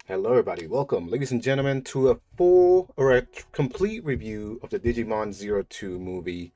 Hello, everybody. Welcome, ladies and gentlemen, to a full or a complete review of the Digimon Zero Two movie.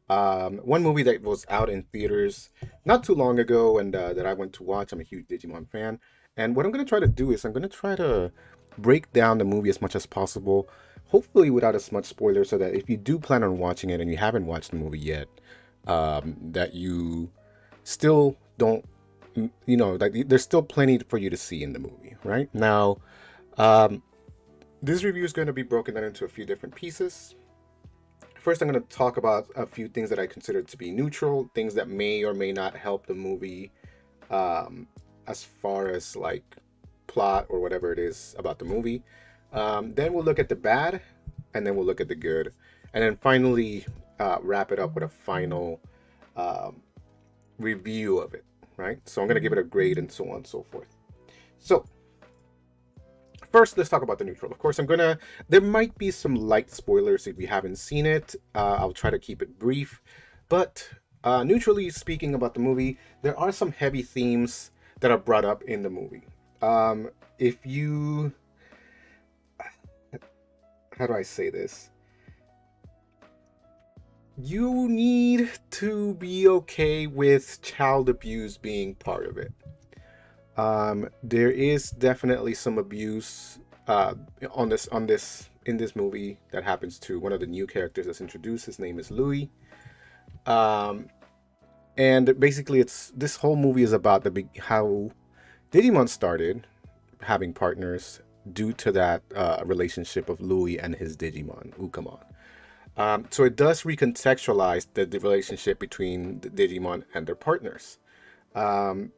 One movie that was out in theaters not too long ago and that I went to watch. I'm a huge Digimon fan. And what I'm going to try to do is I'm going to try to break down the movie as much as possible, hopefully without as much spoiler, so that if you do plan on watching it and you haven't watched the movie yet, that you still don't like there's still plenty for you to see in the movie right now. um, this review is going to be broken down into a few different pieces. First, I'm going to talk about a few things that I consider to be neutral, things that may or may not help the movie, um, as far as like plot or whatever it is about the movie. Then we'll look at the bad, and then we'll look at the good, and then finally wrap it up with a final um, review of it, right? So I'm going to give it a grade and so on and so forth. So first, let's talk about the neutral. Of course, there might be some light spoilers if you haven't seen it. I'll try to keep it brief. But neutrally speaking about the movie, there are some heavy themes that are brought up in the movie. If you, how do I say this? You need to be okay with child abuse being part of it. There is definitely some abuse on this in this movie that happens to one of the new characters that's introduced. His name is Louis. Um, and basically, it's this whole movie is about how Digimon started having partners due to that relationship of Louis and his Digimon Ukamon. So it does recontextualize the relationship between the Digimon and their partners. Um,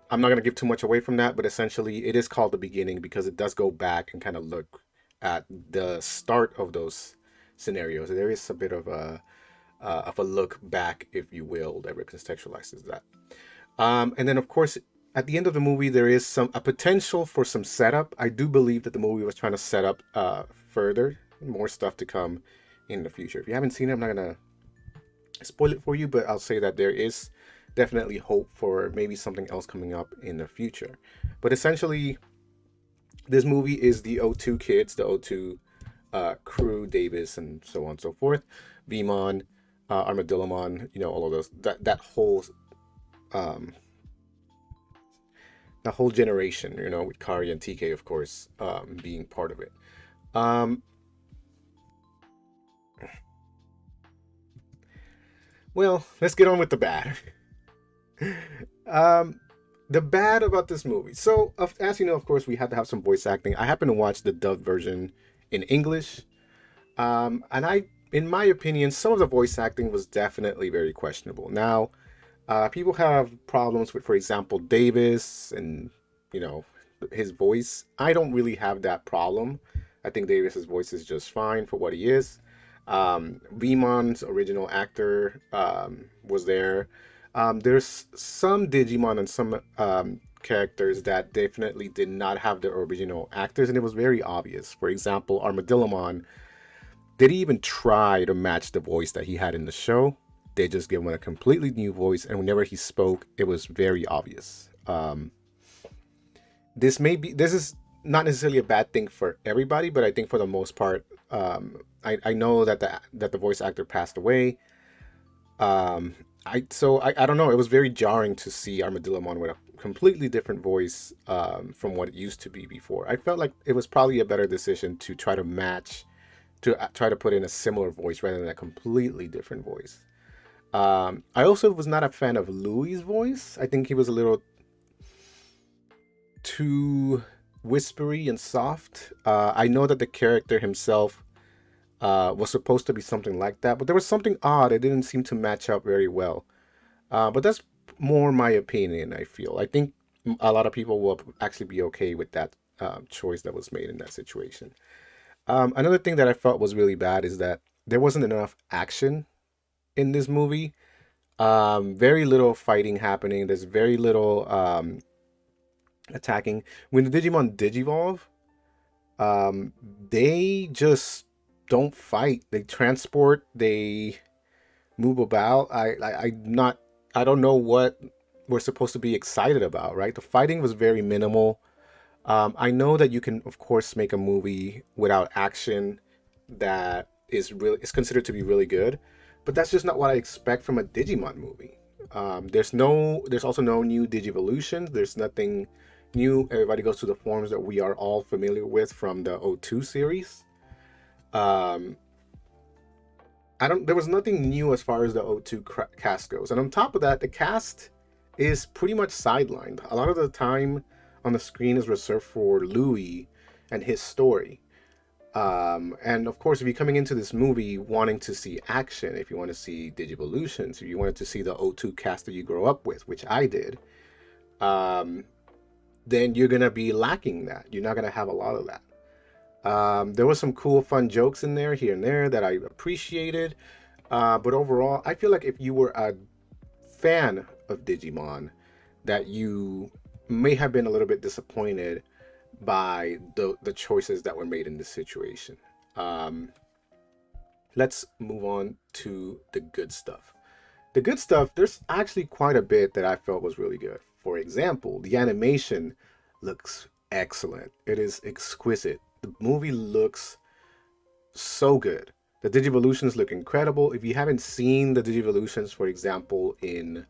I'm not going to give too much away from that, but essentially it is called the beginning because it does go back and kind of look at the start of those scenarios. There is a bit of a look back, if you will, that recontextualizes that. And then, of course, at the end of the movie, there is some a potential for some setup. I do believe that the movie was trying to set up further, more stuff to come in the future. If you haven't seen it, I'm not gonna spoil it for you, but I'll say that there is definitely hope for maybe something else coming up in the future. But essentially, this movie is the O2 kids, the O2 crew, Davis, and so on and so forth, Vmon, Armadillomon, all of those, um, that whole generation, with Kari and TK, of course, being part of it. Um, well, let's get on with the bad. um, the bad about this movie. So, as you know, of course, we had to have some voice acting. I happen to watch the dubbed version in English, and in my opinion, some of the voice acting was definitely very questionable. Now, people have problems with, for example, Davis and you know his voice. I don't really have that problem. I think Davis's voice is just fine for what he is. Veemon's original actor was there. There's some Digimon and some characters that definitely did not have the original actors, and it was very obvious. For example, Armadillomon, did he even try to match the voice that he had in the show? They just gave him a completely new voice, and whenever he spoke, it was very obvious. This is not necessarily a bad thing for everybody, but I think for the most part, I know that the voice actor passed away. I don't know. It was very jarring to see Armadillomon with a completely different voice from what it used to be before. I felt like it was probably a better decision to try to match, to try to put in a similar voice rather than a completely different voice. I also was not a fan of Louis' voice. I think he was a little too whispery and soft. I know that the character himself was supposed to be something like that, but there was something odd. It didn't seem to match up very well. But that's more my opinion, I feel. I think a lot of people will actually be okay with that choice that was made in that situation. Another thing that I felt was really bad is that there wasn't enough action in this movie. Very little fighting happening. There's very little attacking. When the Digimon digivolve, um, they just don't fight. They transport. They move about. I'm not. I don't know what we're supposed to be excited about. Right? The fighting was very minimal. I know that you can, of course, make a movie without action that is considered to be really good, but that's just not what I expect from a Digimon movie. There's also no new Digivolutions. There's nothing new. Everybody goes to the forms that we are all familiar with from the O2 series. Um, I don't. There was nothing new as far as the O2 cast goes, and on top of that, the cast is pretty much sidelined. A lot of the time on the screen is reserved for Louis and his story. And of course, if you're coming into this movie wanting to see action, if you want to see Digivolutions, if you wanted to see the O2 cast that you grow up with, which I did, um, then you're gonna be lacking that. You're not gonna have a lot of that. There was some cool, fun jokes in there, here and there, that I appreciated. But overall, I feel like if you were a fan of Digimon, that you may have been a little bit disappointed by the choices that were made in this situation. Um, let's move on to the good stuff. The good stuff, there's actually quite a bit that I felt was really good. For example, the animation looks excellent. It is exquisite. The movie looks so good. The Digivolutions look incredible. If you haven't seen the Digivolutions, for example, in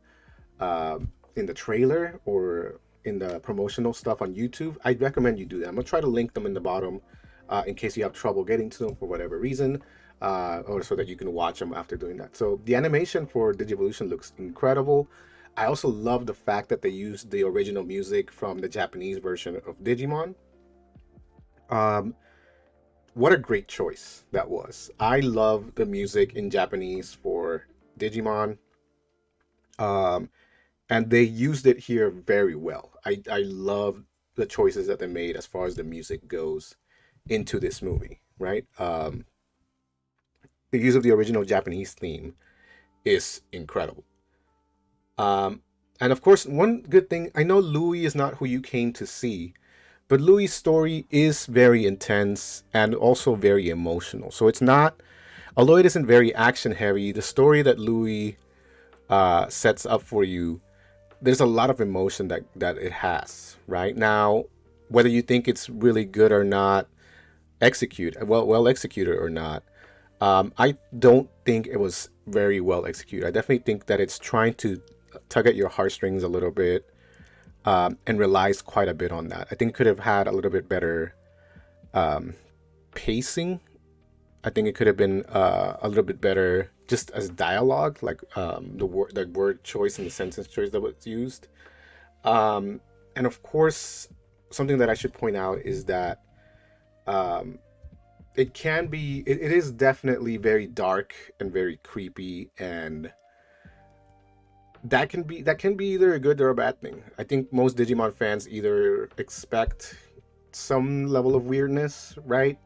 the trailer or in the promotional stuff on YouTube, I'd recommend you do that. I'm gonna try to link them in the bottom in case you have trouble getting to them for whatever reason, or so that you can watch them after doing that. So the animation for Digivolution looks incredible. I also love the fact that they used the original music from the Japanese version of Digimon. Um, what a great choice that was. I love the music in Japanese for Digimon. Um, and they used it here very well. I love the choices that they made as far as the music goes into this movie, right? The use of the original Japanese theme is incredible. Um, and of course, one good thing, I know Louis is not who you came to see, but Louis' story is very intense and also very emotional. So it's not, although it isn't very action heavy, the story that Louis sets up for you, there's a lot of emotion that it has. Right now, whether you think it's really good or not, well executed or not, I don't think it was very well executed. I definitely think that it's trying to tug at your heartstrings a little bit, and relies quite a bit on that. I think it could have had a little bit better um, pacing. I think it could have been a little bit better just as dialogue, like the word choice and the sentence choice that was used. Um, and of course, something that I should point out is that um, it is definitely very dark and very creepy, and that can be either a good or a bad thing. I think most Digimon fans either expect some level of weirdness, right?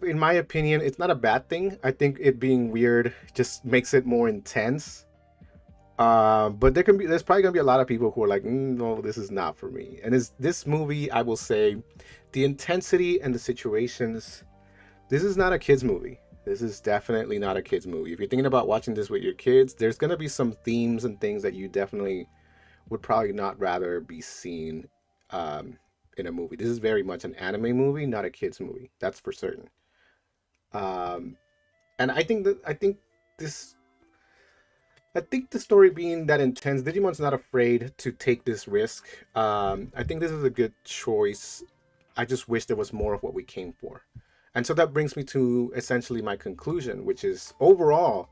In my opinion, it's not a bad thing. I think it being weird just makes it more intense. But there's probably gonna be a lot of people who are like, no, this is not for me. And this movie, I will say, the intensity and the situations. This is not a kids movie. This is definitely not a kids movie. If you're thinking about watching this with your kids, there's gonna be some themes and things that you definitely would probably not rather be seen um, in a movie. This is very much an anime movie, not a kids movie. That's for certain. Um, and this I think the story being that intense, Digimon's not afraid to take this risk. I think this is a good choice. I just wish there was more of what we came for. And so that brings me to essentially my conclusion, which is overall,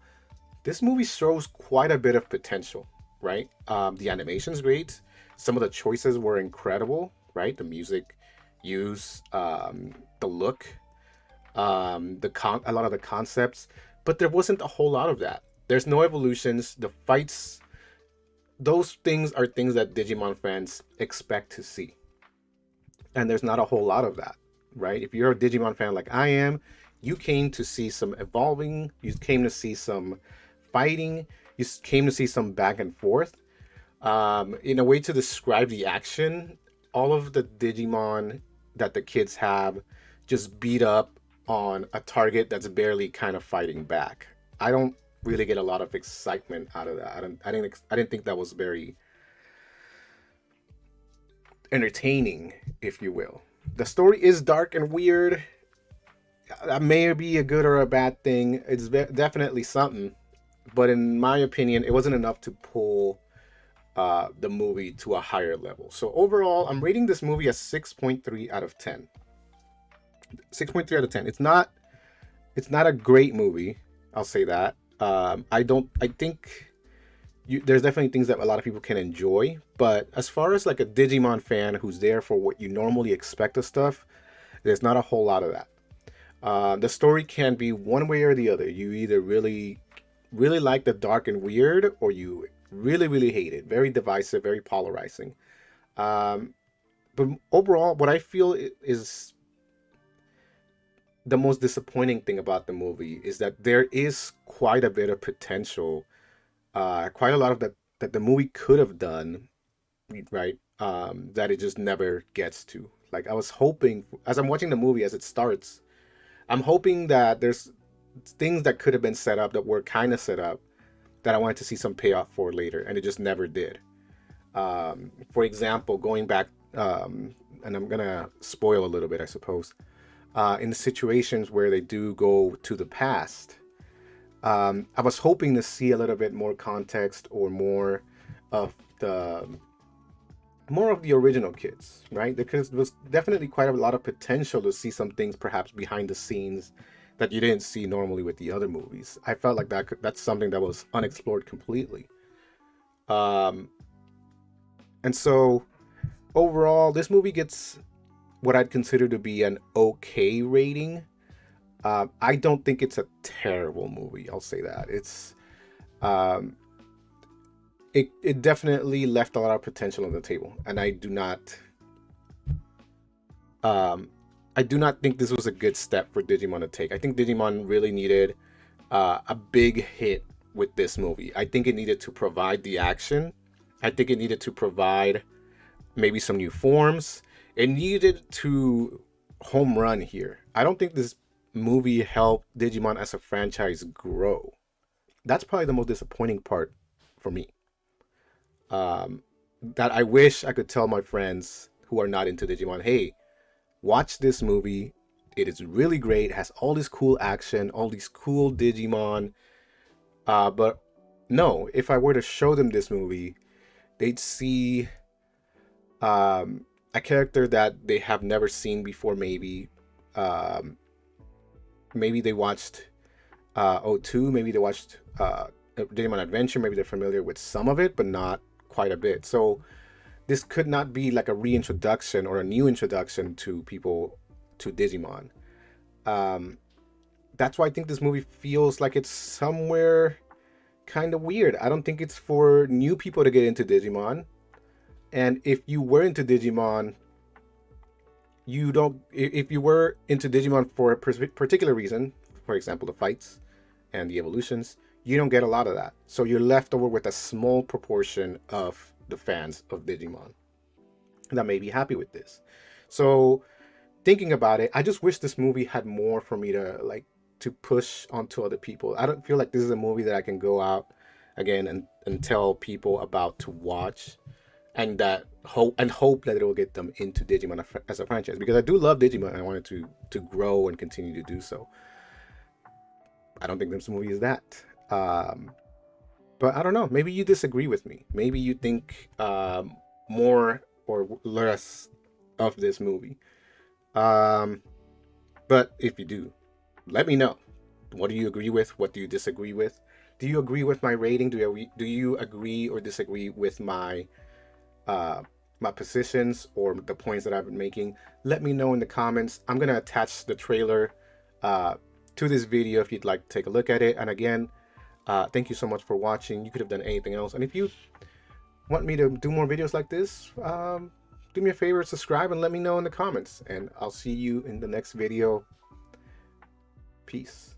this movie shows quite a bit of potential, right? The animation's great. Some of the choices were incredible, right? The music use, the look, a lot of the concepts, but there wasn't a whole lot of that. There's no evolutions. The fights, those things are things that Digimon fans expect to see, and there's not a whole lot of that, right? If you're a Digimon fan like I am, you came to see some evolving. You came to see some fighting. You came to see some back and forth. In a way to describe the action, all of the Digimon that the kids have just beat up on a target that's barely kind of fighting back. I don't really get a lot of excitement out of that. I didn't think that was very entertaining, if you will. The story is dark and weird. That may be a good or a bad thing. It's definitely something, but in my opinion, it wasn't enough to pull the movie to a higher level. So overall, I'm rating this movie a 6.3 out of 10. 6.3 out of 10. It's not a great movie. I'll say that. I think there's definitely things that a lot of people can enjoy, but as far as like a Digimon fan who's there for what you normally expect of stuff, there's not a whole lot of that. The story can be one way or the other. You either really like the dark and weird, or you really hate it. Very divisive, very polarizing. Um, but overall, what I feel is the most disappointing thing about the movie is that there is quite a bit of potential, quite a lot of that the movie could have done, right? That it just never gets to. Like I was hoping, as I'm watching the movie as it starts, I'm hoping that there's things that could have been set up that were kind of set up that I wanted to see some payoff for later, and it just never did. For example, going back, and I'm gonna spoil a little bit, I suppose, in the situations where they do go to the past. I was hoping to see a little bit more context or of the more of the original kids, right? Because there was definitely quite a lot of potential to see some things perhaps behind the scenes that you didn't see normally with the other movies. I felt like that's something that was unexplored completely. Um, and so overall, this movie gets what I'd consider to be an okay rating. I don't think it's a terrible movie. I'll say that um, it definitely left a lot of potential on the table, and um, I do not think this was a good step for Digimon to take. I think Digimon really needed a big hit with this movie. I think it needed to provide the action. I think it needed to provide maybe some new forms. It needed to home run here. I don't think this movie helped Digimon as a franchise grow. That's probably the most disappointing part for me. Um, that I wish I could tell my friends who are not into Digimon, hey, watch this movie. It is really great. It has all this cool action, all these cool Digimon. But no, if I were to show them this movie, they'd see a character that they have never seen before. Um, maybe they watched O2. Maybe they watched Digimon Adventure. Maybe they're familiar with some of it, but not quite a bit. So this could not be like a reintroduction or a new introduction to people to Digimon. Um, that's why I think this movie feels like it's somewhere kind of weird. I don't think it's for new people to get into Digimon. And if you were into Digimon, you don't. If you were into Digimon for a particular reason, for example, the fights and the evolutions, you don't get a lot of that. So you're left over with a small proportion of the fans of Digimon that may be happy with this. So thinking about it, I just wish this movie had more for me to push onto other people. I don't feel like this is a movie that I can go out again and tell people about to watch, and that hope that it will get them into Digimon as a franchise, because I do love Digimon and I wanted to grow and continue to do so. I don't think this movie is that. Um, but I don't know. Maybe you disagree with me. Maybe you think more or less of this movie. Um, but if you do, let me know. What do you agree with? What do you disagree with? Do you agree with my rating? Do you agree or disagree with uh, my positions or the points that I've been making? Let me know in the comments. I'm gonna attach the trailer uh, to this video if you'd like to take a look at it. And again, thank you so much for watching. You could have done anything else. And if you want me to do more videos like this, do me a favor, subscribe, and let me know in the comments. And I'll see you in the next video. Peace.